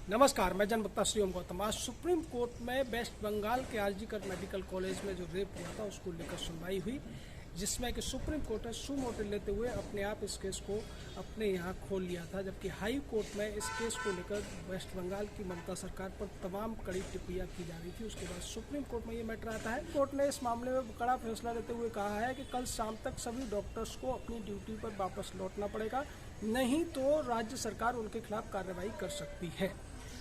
नमस्कार, मैं जनवक्ता श्री ओम गौतम। आज सुप्रीम कोर्ट में वेस्ट बंगाल के आरजी कर मेडिकल कॉलेज में जो रेप हुआ था उसको लेकर सुनवाई हुई, जिसमें कि सुप्रीम कोर्ट ने सुमोटो लेते हुए अपने आप इस केस को अपने यहाँ खोल लिया था, जबकि हाई कोर्ट में इस केस को लेकर वेस्ट बंगाल की ममता सरकार पर तमाम कड़ी टिप्पणियां की जा रही थी। उसके बाद सुप्रीम कोर्ट में ये मैटर आता है। कोर्ट ने इस मामले में कड़ा फैसला लेते हुए कहा है कि कल शाम तक सभी डॉक्टर्स को अपनी ड्यूटी पर वापस लौटना पड़ेगा, नहीं तो राज्य सरकार उनके खिलाफ कार्रवाई कर सकती है।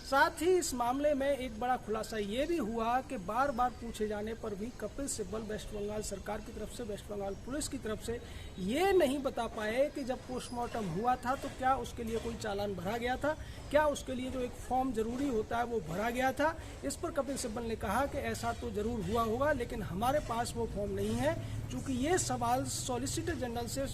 साथ ही इस मामले में एक बड़ा खुलासा ये भी हुआ कि बार बार पूछे जाने पर भी कपिल सिब्बल वेस्ट बंगाल सरकार की तरफ से, वेस्ट बंगाल पुलिस की तरफ से ये नहीं बता पाए कि जब पोस्टमार्टम हुआ था तो क्या उसके लिए कोई चालान भरा गया था, क्या उसके लिए जो एक फॉर्म जरूरी होता है वो भरा गया था। इस पर कपिल सिब्बल ने कहा कि ऐसा तो जरूर हुआ होगा, लेकिन हमारे पास वो फॉर्म नहीं है। चूँकि ये सवाल सॉलिसिटर जनरल से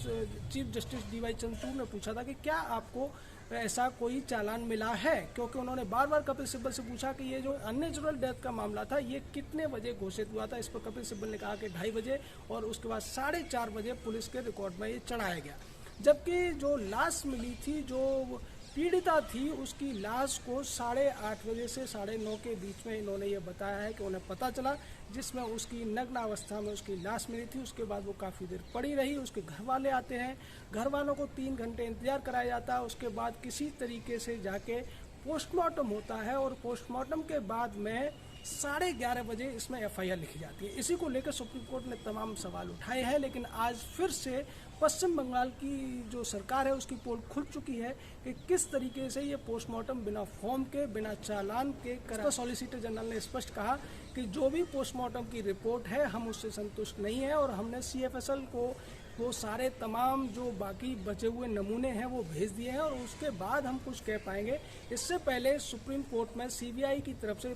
चीफ जस्टिस DY चंद्रचूड़ ने पूछा था कि क्या आपको ऐसा कोई चालान मिला है, क्योंकि उन्होंने बार बार कपिल सिब्बल से पूछा कि ये जो अननेचुरल डेथ का मामला था ये कितने बजे घोषित हुआ था। इस पर कपिल सिब्बल ने कहा कि 2:30 बजे, और उसके बाद 4:30 बजे पुलिस के रिकॉर्ड में ये चढ़ाया गया। जबकि जो लाश मिली थी, जो पीड़िता थी, उसकी लाश को 8:30 बजे से 9:30 के बीच में इन्होंने ये बताया है कि उन्हें पता चला, जिसमें उसकी नग्न अवस्था में उसकी लाश मिली थी। उसके बाद वो काफ़ी देर पड़ी रही। उसके घर वाले आते हैं, घर वालों को 3 घंटे इंतजार कराया जाता है। उसके बाद किसी तरीके से जाके पोस्टमार्टम होता है, और पोस्टमार्टम के बाद में 11:30 बजे इसमें FIR लिखी जाती है। इसी को लेकर सुप्रीम कोर्ट ने तमाम सवाल उठाए हैं, लेकिन आज फिर से पश्चिम बंगाल की जो सरकार है उसकी पोल खुल चुकी है कि किस तरीके से ये पोस्टमार्टम बिना फॉर्म के, बिना चालान के करा। सॉलिसिटर जनरल ने स्पष्ट कहा कि जो भी पोस्टमार्टम की रिपोर्ट है हम उससे संतुष्ट नहीं है, और हमने CFSL को वो सारे तमाम जो बाकी बचे हुए नमूने हैं वो भेज दिए हैं, और उसके बाद हम कुछ कह पाएंगे। इससे पहले सुप्रीम कोर्ट में CBI की तरफ से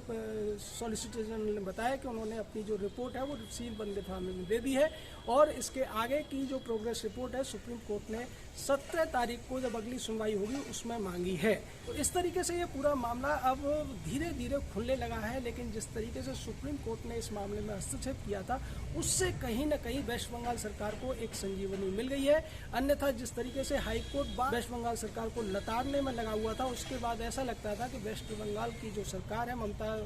सॉलिसिटर जनरल ने बताया कि उन्होंने अपनी जो रिपोर्ट है वो सील बंद लिफाफे में दे दी है, और इसके आगे की जो प्रोग्रेस रिपोर्ट है सुप्रीम कोर्ट ने 17 तारीख को जब अगली सुनवाई होगी उसमें मांगी है। तो इस तरीके से ये पूरा मामला अब धीरे धीरे खुलने लगा है, लेकिन जिस तरीके से सुप्रीम कोर्ट ने इस मामले में हस्तक्षेप किया था उससे कहीं न कहीं वेस्ट बंगाल सरकार को एक संजीवनी मिल गई है। अन्यथा जिस तरीके से हाई कोर्ट वेस्ट बंगाल सरकार को लताड़ने में लगा हुआ था, उसके बाद ऐसा लगता था कि वेस्ट बंगाल की जो सरकार है, ममता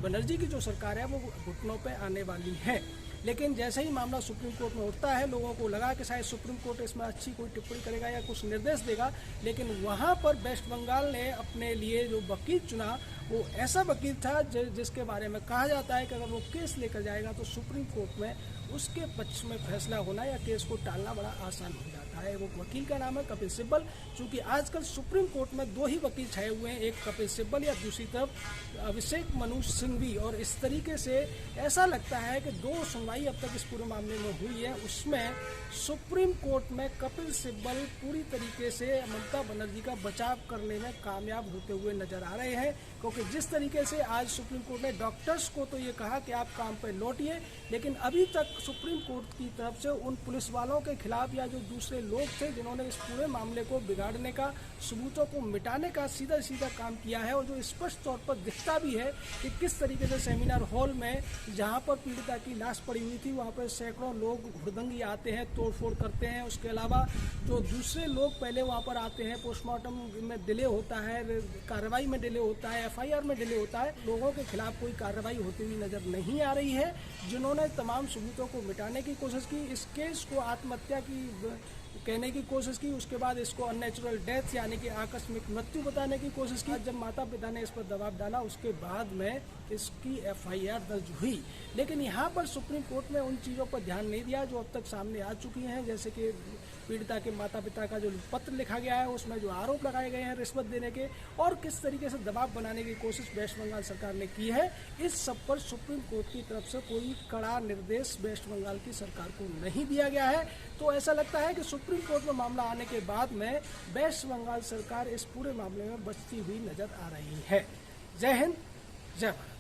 बनर्जी की जो सरकार है, वो घुटनों पे आने वाली है। लेकिन जैसे ही मामला सुप्रीम कोर्ट में उठता है, लोगों को लगा कि शायद सुप्रीम कोर्ट इसमें अच्छी कोई टिप्पणी करेगा या कुछ निर्देश देगा, लेकिन वहाँ पर वेस्ट बंगाल ने अपने लिए जो वकील चुना वो ऐसा वकील था जिसके बारे में कहा जाता है कि अगर वो केस लेकर जाएगा तो सुप्रीम कोर्ट में उसके पक्ष में फैसला होना या केस को टालना बड़ा आसान हो जाता है। वो वकील का नाम है कपिल सिब्बल। चूँकि आजकल सुप्रीम कोर्ट में 2 ही वकील छाए हुए हैं, एक कपिल सिब्बल या दूसरी तरफ अभिषेक मनु सिंघवी, और इस तरीके से ऐसा लगता है कि 2 सुनवाई अब तक इस पूरे मामले में हुई है, उसमें सुप्रीम कोर्ट में कपिल सिब्बल पूरी तरीके से ममता बनर्जी का बचाव करने में कामयाब होते हुए नजर आ रहे हैं। क्योंकि जिस तरीके से आज सुप्रीम कोर्ट ने डॉक्टर्स को तो ये कहा कि आप काम पर लौटिए, लेकिन अभी तक सुप्रीम कोर्ट की तरफ से उन पुलिस वालों के खिलाफ या जो दूसरे लोग थे जिन्होंने इस पूरे मामले को बिगाड़ने का, सबूतों को मिटाने का सीधा सीधा काम किया है, और जो स्पष्ट तौर पर दिखता भी है कि किस तरीके से सेमिनार हॉल में जहां पर पीड़िता की लाश पड़ी हुई थी वहां पर सैकड़ों लोग हुड़दंगी आते हैं, तोड़फोड़ करते हैं। उसके अलावा जो दूसरे लोग पहले वहां पर आते हैं, पोस्टमार्टम में डिले होता है, कार्रवाई में डिले होता है, FIR में डिले होता है। लोगों के खिलाफ कोई कार्रवाई होती हुई नजर नहीं आ रही है, जिन्होंने तमाम सबूतों को मिटाने की कोशिश की, इस केस को आत्महत्या की कहने की कोशिश की, उसके बाद इसको अननेचुरल डेथ यानी कि आकस्मिक मृत्यु बताने की कोशिश की। जब माता पिता ने इस पर दबाव डाला उसके बाद में इसकी FIR दर्ज हुई, लेकिन यहाँ पर सुप्रीम कोर्ट ने उन चीज़ों पर ध्यान नहीं दिया जो अब तक सामने आ चुकी हैं, जैसे कि पीड़िता के माता पिता का जो पत्र लिखा गया है उसमें जो आरोप लगाए गए हैं रिश्वत देने के, और किस तरीके से दबाव बनाने की कोशिश वेस्ट बंगाल सरकार ने की है। इस सब पर सुप्रीम कोर्ट की तरफ से कोई कड़ा निर्देश वेस्ट बंगाल की सरकार को नहीं दिया गया है। तो ऐसा लगता है कि सुप्रीम कोर्ट में मामला आने के बाद में वेस्ट बंगाल सरकार इस पूरे मामले में बचती हुई नजर आ रही है। जय हिंद, जय भारत।